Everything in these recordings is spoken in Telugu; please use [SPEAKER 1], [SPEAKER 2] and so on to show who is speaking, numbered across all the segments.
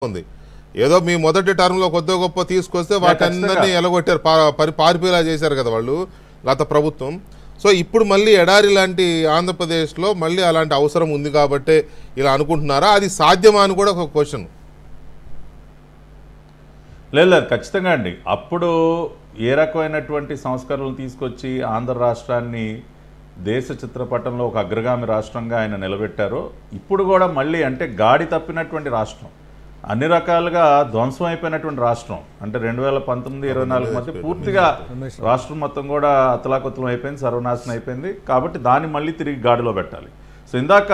[SPEAKER 1] ఉంది. ఏదో మీ మొదటి టర్మ్లో కొద్ది గొప్ప తీసుకొస్తే వాటందరినీ ఎలగొట్టారు, పారిపోయేలా చేశారు కదా వాళ్ళు గత ప్రభుత్వం. సో ఇప్పుడు మళ్ళీ ఎడారి లాంటి ఆంధ్రప్రదేశ్లో మళ్ళీ అలాంటి అవసరం ఉంది కాబట్టి ఇలా అనుకుంటున్నారా? అది సాధ్యమా అని కూడా ఒక క్వశ్చన్.
[SPEAKER 2] లేదు, ఖచ్చితంగా అండి. అప్పుడు ఏ రకమైనటువంటి సంస్కరణలు తీసుకొచ్చి ఆంధ్ర రాష్ట్రాన్ని దేశ చిత్రపటంలో ఒక అగ్రగామి రాష్ట్రంగా ఆయన నిలబెట్టారో, ఇప్పుడు కూడా మళ్ళీ అంటే గాడి తప్పినటువంటి రాష్ట్రం, అన్ని రకాలుగా ధ్వంసం అయిపోయినటువంటి రాష్ట్రం, అంటే 2019-24 మధ్య పూర్తిగా రాష్ట్రం మొత్తం కూడా అతలాకుతలం అయిపోయింది, సర్వనాశనం అయిపోయింది. కాబట్టి దాన్ని మళ్ళీ తిరిగి గాడిలో పెట్టాలి. సో ఇందాక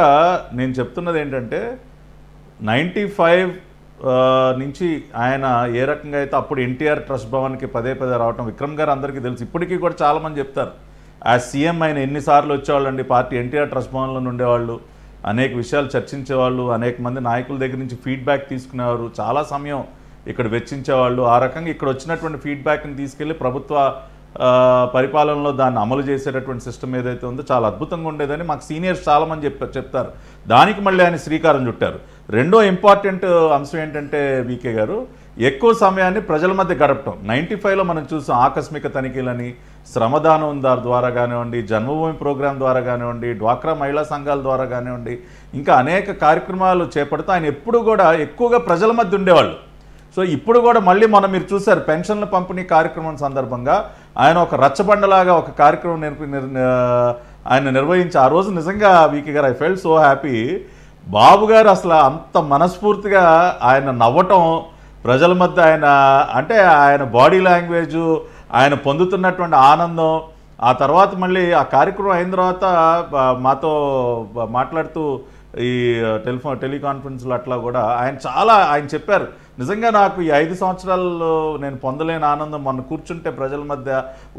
[SPEAKER 2] నేను చెప్తున్నది ఏంటంటే 95 నుంచి ఆయన ఏ రకంగా అయితే అప్పుడు ఎన్టీఆర్ ట్రస్ట్ భవన్కి పదే రావటం విక్రమ్ గారు అందరికీ తెలుసు. ఇప్పటికీ కూడా చాలామంది చెప్తారు, ఆ సీఎం ఆయన ఎన్నిసార్లు వచ్చేవాళ్ళండి పార్టీ ఎన్టీఆర్ ట్రస్ట్ భవన్లో ఉండేవాళ్ళు, అనేక విషయాలు చర్చించేవాళ్ళు, అనేక మంది నాయకుల దగ్గర నుంచి ఫీడ్బ్యాక్ తీసుకునేవారు, చాలా సమయం ఇక్కడ వెచ్చించేవాళ్ళు. ఆ రకంగా ఇక్కడ వచ్చినటువంటి ఫీడ్బ్యాక్ని తీసుకెళ్ళి ప్రభుత్వ పరిపాలనలో దాన్ని అమలు చేసేటటువంటి సిస్టమ్ ఏదైతే ఉందో చాలా అద్భుతంగా ఉండేదని మాకు సీనియర్స్ చాలామంది చెప్తారు. దానికి మళ్ళీ ఆయన శ్రీకారం చుట్టారు. రెండో ఇంపార్టెంట్ అంశం ఏంటంటే వీకే గారు, ఎక్కువ సమయాన్ని ప్రజల మధ్య గడపటం. 95లో మనం చూసాం ఆకస్మిక తనిఖీలని, శ్రమదానం ద్వారా కానివ్వండి, జన్మభూమి ప్రోగ్రాం ద్వారా కానివ్వండి, డ్వాక్రా మహిళా సంఘాల ద్వారా కానివ్వండి, ఇంకా అనేక కార్యక్రమాలు చేపడుతూ ఆయన ఎప్పుడు కూడా ఎక్కువగా ప్రజల మధ్య ఉండేవాళ్ళు. సో ఇప్పుడు కూడా మళ్ళీ మనం మీరు చూశారు పెన్షన్ల పంపిణీ కార్యక్రమం సందర్భంగా ఆయన ఒక రచ్చబండలాగా ఒక కార్యక్రమం ఆయన నిర్వహించి ఆ రోజు నిజంగా వీకే గారు ఐ ఫెల్ట్ సో హ్యాపీ. బాబు గారు అసలు అంత మనస్ఫూర్తిగా ఆయన నవ్వటం, ప్రజల మధ్య ఆయన అంటే ఆయన బాడీ లాంగ్వేజు, ఆయన పొందుతున్నటువంటి ఆనందం, ఆ తర్వాత మళ్ళీ ఆ కార్యక్రమం అయిన తర్వాత మాతో మాట్లాడుతూ ఈ టెలికాన్ఫరెన్స్లో అట్లా కూడా ఆయన చెప్పారు, నిజంగా నాకు ఈ 5 సంవత్సరాల్లో నేను పొందలేని ఆనందం మొన్న కూర్చుంటే ప్రజల మధ్య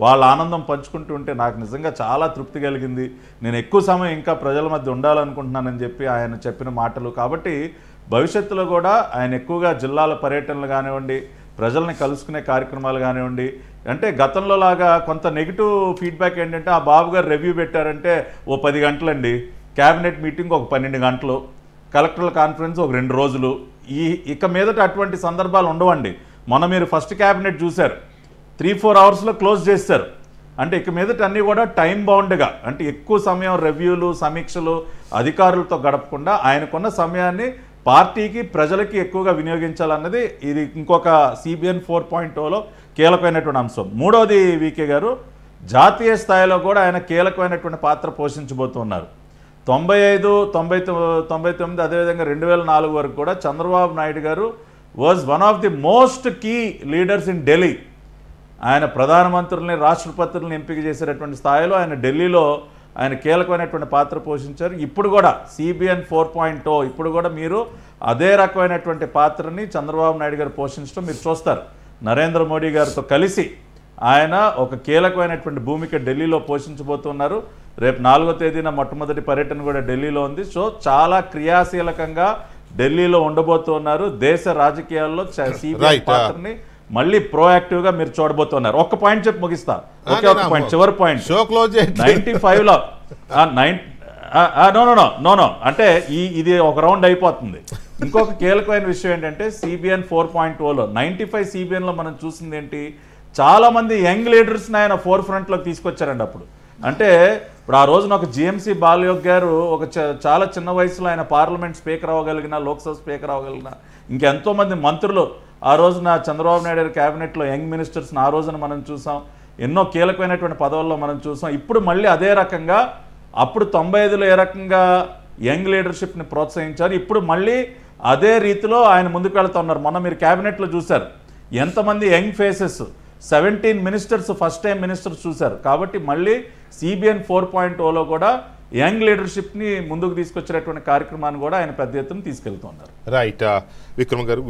[SPEAKER 2] వాళ్ళ ఆనందం పంచుకుంటూ ఉంటే నాకు నిజంగా చాలా తృప్తి కలిగింది, నేను ఎక్కువ సమయం ఇంకా ప్రజల మధ్య ఉండాలనుకుంటున్నానని చెప్పి ఆయన చెప్పిన మాటలు. కాబట్టి భవిష్యత్తులో కూడా ఆయన ఎక్కువగా జిల్లాల పర్యటనలు కానివ్వండి, ప్రజల్ని కలుసుకునే కార్యక్రమాలు కానివ్వండి, అంటే గతంలో లాగా కొంత నెగిటివ్ ఫీడ్బ్యాక్ ఏంటంటే ఆ బాబు గారు రివ్యూ పెట్టారంటే ఓ 10 గంటలండి, క్యాబినెట్ మీటింగ్ ఒక 12 గంటలు, కలెక్టర్ల కాన్ఫరెన్స్ ఒక 2 రోజులు, ఇక మీదట అటువంటి సందర్భాలు ఉండవండి. మొన్న మీరు ఫస్ట్ క్యాబినెట్ చూశారు, 3-4 అవర్స్లో క్లోజ్ చేశారు. అంటే ఇక మీదట అన్నీ కూడా టైం బౌండ్గా, అంటే ఎక్కువ సమయం రివ్యూలు, సమీక్షలు, అధికారులతో గడపకుండా ఆయనకున్న సమయాన్ని పార్టీకి, ప్రజలకి ఎక్కువగా వినియోగించాలన్నది ఇది ఇంకొక CBN 4.0లో కీలకమైనటువంటి అంశం. మూడవది వీకే గారు, జాతీయ స్థాయిలో కూడా ఆయన కీలకమైనటువంటి పాత్ర పోషించబోతున్నారు. 95, 99 అదేవిధంగా 2004 వరకు కూడా చంద్రబాబు నాయుడు గారు was one of the most key leaders in Delhi. ఆయన ప్రధానమంత్రుల్ని, రాష్ట్రపతుల్ని ఎంపిక చేసేటటువంటి స్థాయిలో ఆయన ఢిల్లీలో ఆయన కీలకమైనటువంటి పాత్ర పోషించారు. ఇప్పుడు కూడా CBN 4.0 ఇప్పుడు కూడా మీరు అదే రకమైనటువంటి పాత్రని చంద్రబాబు నాయుడు గారు పోషించడం మీరు చూస్తారు. నరేంద్ర మోడీ గారితో కలిసి ఆయన ఒక కీలకమైనటువంటి భూమిక ఢిల్లీలో పోషించబోతున్నారు. రేపు 4వ తేదీన మొట్టమొదటి పర్యటన కూడా ఢిల్లీలో ఉంది. సో చాలా క్రియాశీలకంగా ఢిల్లీలో ఉండబోతున్నారు. దేశ రాజకీయాల్లో CBN పాత్రని మళ్ళీ ప్రోయాక్టివ్గా మీరు చూడబోతున్నారు. ఒక్క పాయింట్ చెప్పి ముగిస్తా, ఒకే ఒక పాయింట్, చివరి పాయింట్. 95లో నో అంటే ఇది ఒక రౌండ్ అయిపోతుంది. ఇంకొక కీలకమైన విషయం ఏంటంటే CBN 4.0లో 95 CBNలో మనం చూసింది ఏంటి, చాలామంది యంగ్ లీడర్స్ని ఆయన ఫోర్ ఫ్రంట్లోకి తీసుకొచ్చారండి. అప్పుడు అంటే ఇప్పుడు ఆ రోజున ఒక GMC బాలయోగ్ గారు ఒక చాలా చిన్న వయసులో ఆయన పార్లమెంట్ స్పీకర్ అవ్వగలిగిన, లోక్సభ స్పీకర్ అవ్వగలిగిన, ఇంకెంతోమంది మంత్రులు ఆ రోజున చంద్రబాబు నాయుడు గారి క్యాబినెట్లో యంగ్ మినిస్టర్స్ని ఆ రోజున మనం చూసాం, ఎన్నో కీలకమైనటువంటి పదవుల్లో మనం చూసాం. ఇప్పుడు మళ్ళీ అదే రకంగా అప్పుడు 95లో ఏ రకంగా యంగ్ లీడర్షిప్ని ప్రోత్సహించారు, ఇప్పుడు మళ్ళీ అదే రీతిలో ఆయన ముందుకు వెళ్తూ ఉన్నారు. మొన్న మీరు క్యాబినెట్లో చూశారు ఎంతమంది young faces, 17 ministers first time ministers చూశారు. కాబట్టి మళ్ళీ CBN 4.0లో కూడా యంగ్ లీడర్షిప్ని ముందుకు తీసుకొచ్చేటటువంటి కార్యక్రమాన్ని కూడా ఆయన పెద్ద ఎత్తున తీసుకెళ్తున్నారు.
[SPEAKER 1] రైట్ విక్రమ్ గారు.